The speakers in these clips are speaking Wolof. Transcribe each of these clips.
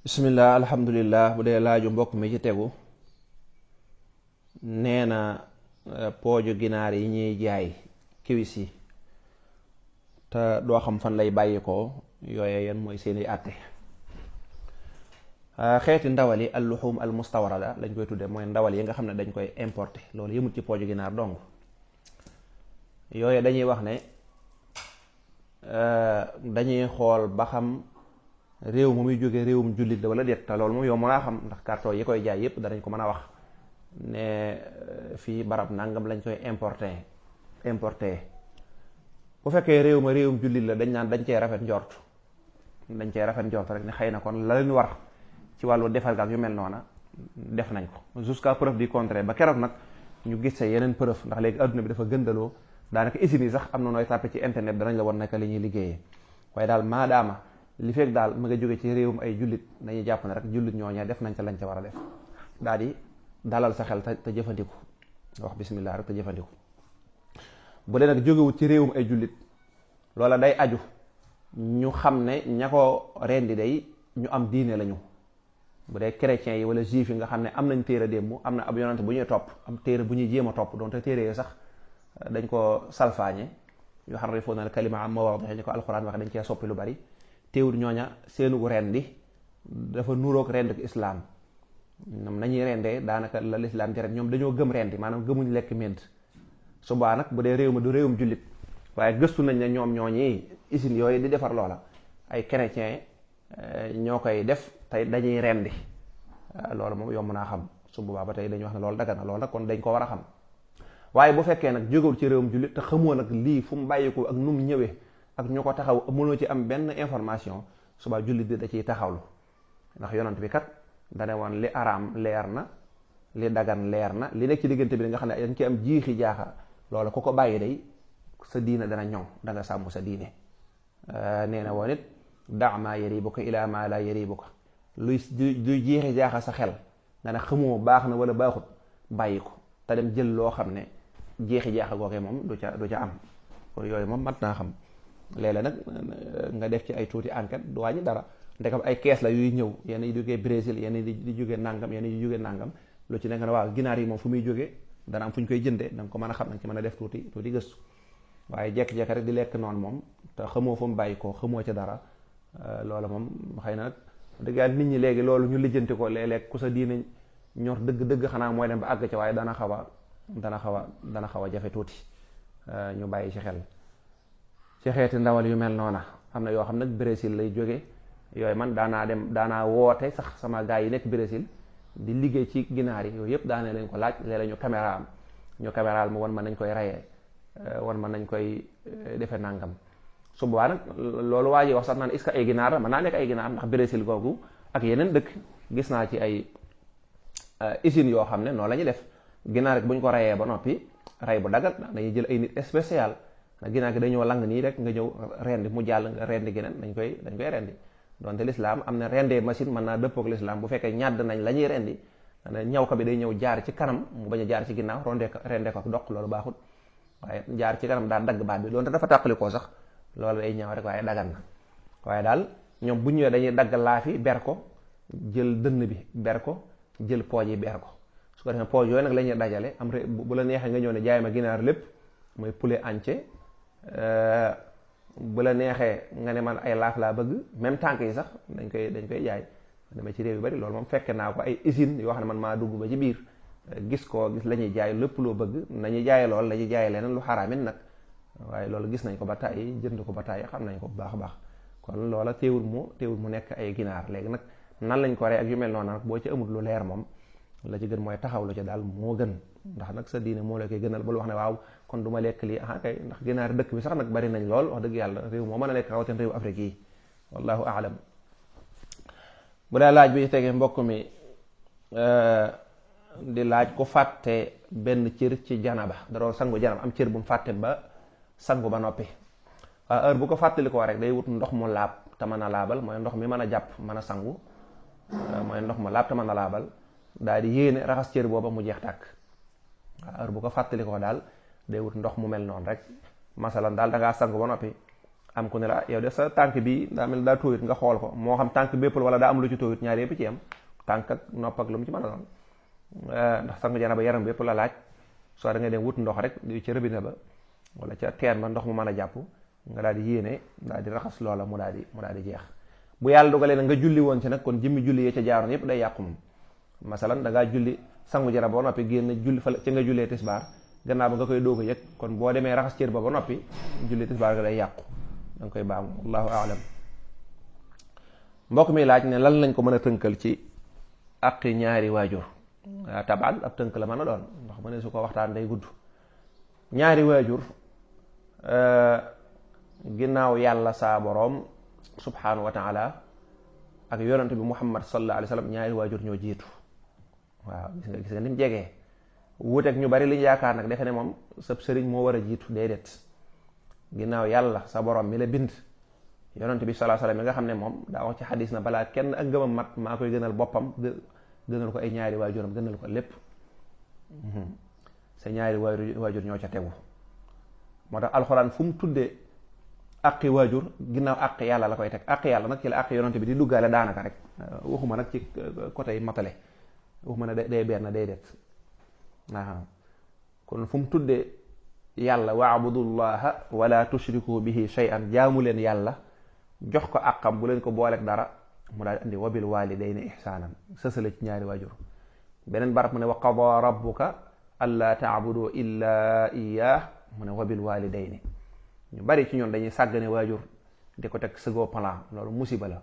bismillah alhamdulillah. Bu dee laaju mbokk mi ci tegu nee na pooju ginaar yi ñuy jaay kiwis yi te doo xam fan lay bàyyi ko yooye yan mooy seeni àtte. xeeti ndawal yi al luxum al mustawrada lañ koy tudde mooy ndawal yi nga xam ne dañ koy importer loolu yëmut ci pooju ginaar dong. yooye dañuy wax ne dañuy xool ba xam réew mu muy jóge réewum jullit la wala déet te loolu moom yow mën a xam ndax carton yi koy jaay yépp danañ ko mën a wax ne fii barab nangam lañ koy importé bu fekkee réew ma réewum jullit la dañ naan dañ cee rafet njort rek ne xëy na kon la leen war ci wàllu defar gaak yu mel noona def nañ ko jusqu'à preuve du contraire ba keroog nag ñu gis sa yeneen preuve ndax léegi adduna bi dafa gëndaloo daanaka usines yi sax am na nooy tàppe ci internet danañ la war naka li ñuy liggéeyee waaye daal maadaama li fekk daal mu nga jóge ci réewum ay jullit dañuy jàpp ne rek jullit ñooñee def nañ ca lañ ca war a def daal di dalal sa xel te jëfandiku wax bismillah rek te jëfandiku. bu dee nag jógewut ci réewum ay jullit loola day aju ñu xam ne ña ko rendi day ñu am diine lañu. bu dee chrétiens yi wala juif yi nga xam ne am nañ téere démb am na ab yonante bu ñuy topp am téere bu ñuy jéem a topp donte téere yi sax dañ ko salfaañe yuharrifuuna al kalima an mawaadihi ñu ko alxuraan wax dañ cee soppi lu bari. teewul ñooña seenu rendi dafa nuroog renduk islaam ñoom nañuy rendee daanaka la lislaam jare ñoom dañoo gëm rendi maanaam gëmuñ lekk médd subaa nag bu dee réew ma du réewum jullit waaye gëstu nañ ne ñoom ñooñi usines yooyu di defar loola ay chrétien ñoo koy def tey dañuy rendi loolu moom yomb naa xam su boobaa ba tey dañuy wax ne loolu daga na loolu nag kon dañ ko war a xam waaye bu fekkee nag jógewul ci réewum jullit te xamoo nag lii fu mu bàyyiku ak nu mu ñëwee ak ñu ko taxaw mënoo ci am benn information suba jullit bi da ciy taxawlu ndax yonant bi kat dane woon li araam leer na li dagan leer na li nekk ci diggante bi nga xam ne dañ ci am jiixi jaaxa loolu ku ko bàyyi day sa diine dana ñoŋ da nga sàmm sa diine. nee na woon it da ma yaribuka ila ma la yaribuka luy jiixi jaaxa sa xel nga ne xamoo baax na wala baaxut bàyyi ko te dem jël loo xam ne jiixi jaaxa googee moom du ca am kon yooyu moom mat naa xam. léeg-léeg nag nga def ci ay tuuti enquête du wàññi dara ndekam ay kees la yuy ñëw yenn yi jógee Brésil yenn yi di jógee nangam yenn yi jógee nangam lu ci nekk ne waaw ginaar yi moom fu muy jógee dana am fu ñu koy jëndee da nga ko mën a xam da nga ci mën a def tuuti gëstu waaye jekk-jekk rek di lekk noonu moom te xamoo fu mu bàyyi ko xamoo ca dara loolu moom xëy na nag dëgg yàlla nit ñi léegi loolu ñu lijjanti ko léeg-léeg ku sa diine ñor dëgg xanaa mooy dem ba àgg ca waaye dana xaw a jafe tuuti ñu bàyyi ci xel. ci xeeti ndawal yu mel noona am na yoo xam nag Brésil lay jóge yooyu man daanaa woote sax sama gaay yi nekk Brésil di liggéey ci ginaar yi yooyu yëpp daana leen ko laaj léeg-léeg ñu caméraal mu wan ma nañ koy rayee wan ma nañ koy defe nangam su boobaa nag loolu waa ji wax sax naan est-ce que ay ginaar la mën naa nekk ay ginaar ndax Brésil googu ak yeneen dëkk gis naa ci ay usines yoo xam ne noonu la ñuy def ginaar rek bu ñu ko rayee ba noppi ray bu dagat dañuy jël ay nit spécial ginnaaw gi dañoo lang nii rek nga ñëw rendi mu jàll nga rendi geneen dañ koy rendi donte lislaam am na rendee machine mën naa dëppook lislaam bu fekkee ñàdd nañ la ñuy rendi ñaw ko bi day ñëw jaar ci kanam mu bañ a jaar ci ginnaaw rendee ko ak doq loolu baaxut waaye jaar ci kanam daal dagg baat bi donte dafa tàqalikoo sax loolu day ñëw rek waaye dagan na waaye daal ñoom bu ñëwee dañuy dagg laafi ber ko jël dënn bi ber ko jël pooj yi ber ko su ko defee pooj yooyu nag la ñuy dajale am bu la neexee nga ñëw ne jaay ma ginaar lépp mooy poulet entier bu la neexee nga ne man ay laaf laa bëgg même tànk yi sax dañ koy jaay dama ci réew yu bari loolu moom fekke naa ko ay usine yoo xam ne man maa dugg ba ci biir gis la ñuy jaay lépp loo bëgg nañuy jaay lool la ñuy jaay leneen lu xaraamin nag waaye loolu gis nañ ko ba tàyyi jënd ko ba tàyyi xam nañ ko bu baax a baax kon loola teewul mu nekk ay ginaar léegi nag nan lañ ko rey ak yu mel noonu nag boo ci amul lu leer moom la ci gën mooy taxaw lu ci daal moo gën ndax nag sa diine moo la koy gënal bul wax ne waaw kon du ma lekk lii kay ndax ginaar dëkk bi sax nag bari nañ lool wax dëgg yàlla réew moo mën a nekk rawatina réew Afrique yi wallahu aalam. bu daa laaj bi tegee mbokk mi di laaj ku fàtte benn cër ci janaba da doon sangu janaba am cër bu mu fàtte ba sangu ba noppi waaw heure bu ko fàttali ko rek day wut ndox mu laab te mën a laabal mooy ndox mi mën a jàpp mën a sangu mooy ndox mu laab te mën a laabal daal di yéene raxas cër booba mu jeex tàkk waaw heure bu ko fàttali ko daal day wut ndox mu mel noonu rek masalan daal da ngaa sangu ba noppi am ku ne la yow de sa tànk bi daa mel daa tooyut nga xool ko moo xam tànk bépp wala daa am lu ci tooyut ñaar yëpp ci am tànk ak nopp ak lu mu ci mën a doon ndax sangu janaba yaram bépp la laaj soo da ngay dem wut ndox rek di ca robinet ba wala ca teen ba ndox mu mën a jàpp nga daal di yéene daal di raxas loola mu daal di jeex. bu yàlla dogalee nag nga julli woon ci nag kon jëmmi julli yee ca jaaroon yépp day yàqu moom masalan da ngaa julli sangu janaba ba noppi génn julli fa ca nga jullee tisbaar gannaaw ba nga koy doog a yëg kon boo demee raxas cër ba noppi julli tisbaar nga day yàqu da nga koy baamu wallahu aalam. mbokk mi laaj ne lan lañ ko mën a tënkal ci àqi ñaari waajur tabaan ab tënk la mën a doon ndax ma ne su ko waxtaan day gudd. ñaari waajur ginnaaw yàlla saa boroom subhanahu wa taala ak yonent bi muhammad sallallahu alayhi wa sallam ñaari waajur ñoo jiitu waaw gis nga ni mu jegee wuuteeg ñu bari li ñu yaakaar nag defe ne moom sab sëriñ moo war a jiitu déedéet ginnaaw yàlla sa borom mi la bind yonent bi sallallahu alayhi wa sallam mi nga xam ne moom daa wax ci xadis na balaa kenn ak ngëmam mat maa koy gënal boppam gënal ko ay ñaari waajuram gënal ko lépp sa ñaari waajur ñoo ca tegu moo tax alxuraan fu mu tuddee àqi waajur ginnaaw àq yàlla la koy teg àq yàlla nag ci la àq yonent bi di duggaale daanaka rek waxuma nag ci côté matale waxuma ne day benn day det waaw kon fu mu tuddee yàlla waabudullaha wala tushriku bihi shay'an jaamu leen yàlla jox ko àqam bu leen ko booleeg dara mu daal di andi wabil walidayni ihsaanan sësale ci ñaari waajur beneen barab mu ne wa qada rabbuka alla taabudu illa iyyah mu ne wabil walidayni ñu bari ci ñoom dañuy sàggane waajur di ko teg second plan loolu musiba la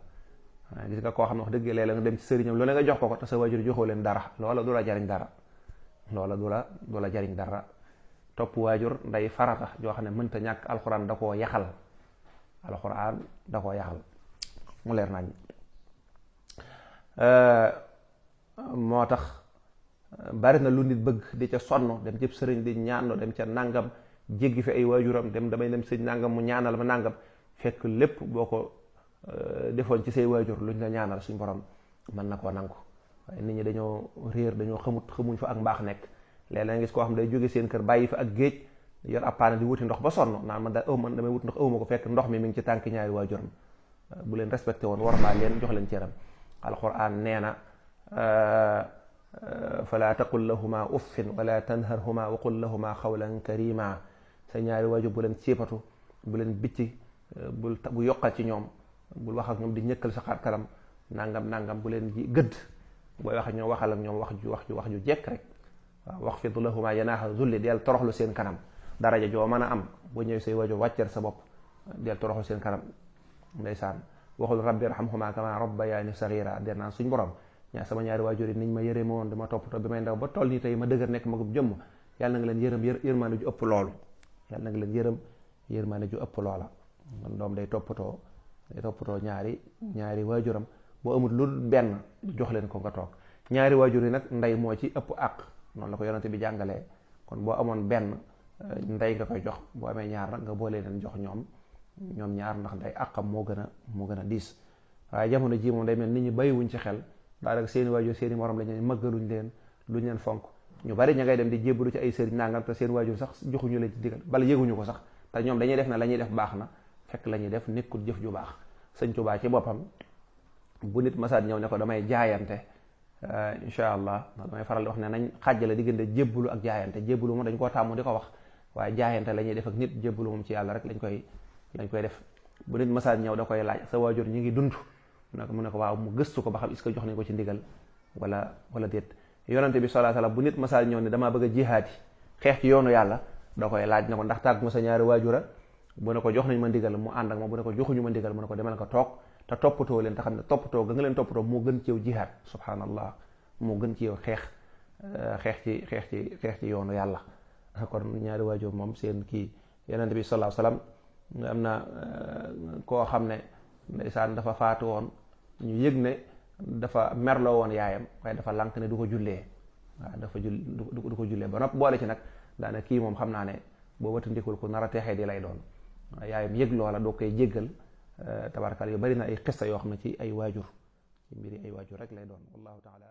gis nga koo xam ne wax dëgg léeg-léeg nga dem ci sëriñam loolu nga jox ko te sa waajur joxoo leen dara loola du la jariñ dara loola du la jariñ dara topp waajur nday farata joo xam ne mënta ñàkk alxuraan da koo yaxal mu leer nañ moo tax bari na lu nit bëgg di ca sonn dem cëb sëriñ di ñaanlo dem ca nangam jéggi fi ay waajuram damay dem sëñ nangam mu ñaanal ma nangam fekk lépp boo ko defoon ci say waajur luñ la ñaanal suñ borom mën na koo nangu waaye nit ñi dañoo réer dañoo xamuñ fa ak mbaax nekk léeg-léeg nga gis koo xam day jóge seen kër bàyyi fa ak géej yor appaana di wuti ndox ba sonn naan man daal man damay wut ndox awuma ko fekk ndox mi ngi ci tànk ñaari waajuram bu leen respecté woon war naa leen jox leen cëram alquran nee na fala taqul lahuma uffin wala tanharhuma wa qul lahuma xawlan karima sa ñaari waajur bu leen siipatu bu leen bicci bu yokkal ci ñoom bul wax ak ñoom di ñëkkal sa xar kanam nangam bu leen ji gëdd booy wax ak ñoom waxal ak ñoom wax ju jekk rek waaw waxfid lahuma janaaha zulli del toroxlu seen kanam daraja joo mën a am boo ñëwee say waajur wàccer sa bopp del toroxlu seen kanam ndeysaan waxul rabbi irhamhuma kama rabbayani saghira der naan suñ borom sama ñaari waajur yi niñ ma yëree ma woon dama toppatoo bi may ndaw ba toll nii tey ma dëgër nekk magum jëmm yàlla na nga leen yërëm yërmaane ju ëpp loolu yàlla na nga leen yërëm yërmaane ju ëpp loola man doom day toppatoo ñaari waajuram boo amul lu benn jox leen ko nga toog ñaari waajur yi nag ndey moo ci ëpp àq noonu la ko yonante bi jàngalee kon boo amoon benn ndey nga koy jox boo amee ñaar nag nga boole leen jox ñoom ñaar ndax ndey àqam moo gën a diis waaye jamono ji moom day mel nit ñi bàyyiwuñ ci xel daanaka seeni waajur seeni morom lañu mëggaluñ leen luñ leen fonk ñu bari ña ngay dem di jébbalu ci ay sëriñ nangam te seen waajur sax joxuñu leen ci digal bala yëguñu ko sax te ñoom dañuy def na la ñuy def baax na fekk la ñuy def nekkul jëf ju baax Sëñ Tuubaa ci boppam bu nit masaat ñëw ne ko damay jaayante insha allah damay faral di wax ne nañ xàjjale diggante jébbalu ak jaayante jébbalu moom dañ koo tàmmu di ko wax waaye jaayante la ñuy def ak nit jébbalu moom ci yàlla rek lañ koy def bu nit masaat ñëw da koy laaj sa waajur ñi ngi dund mu ne ko waaw mu gëstu ko ba xam est-ce que jox nañ ko ci ndigal wala déet yonante bi sallallahu alayhi wasallam bu nit masaal ñëw ne damaa bëgg a jihaati xeex ci yoonu yàlla da koy laaj ne ko ndax tàgg nga sa ñaari waajura bu ne ko jox nañ ma ndigal mu ànd ak ma bu ne ko joxuñu ma ndigal mu ne ko demal nga toog te toppatoo leen te xam ne toppatoo ga nga leen toppatoo moo gën ci yow jihaat subhanallah moo gën ci yow xeex ci yoonu yàlla kon ñaari waajur moom seen kii yonante bi sallallahu alayhi wasallam am na koo xam ne ndeysaan dafa faatu woon ñu yëg ne dafa merloo woon yaayam waaye dafa lànk ne du ko jullee waaw du ko jullee ba nopp boole ci nag daana kii moom xam naa ne boo watandikul ko nar a teexee di lay doon yaayam yëg loola doo koy jéggal tabarkal yu bari na ay xista yoo xam ne ci ay waajur ci mbiri ay waajur rek lay doon wallahu taala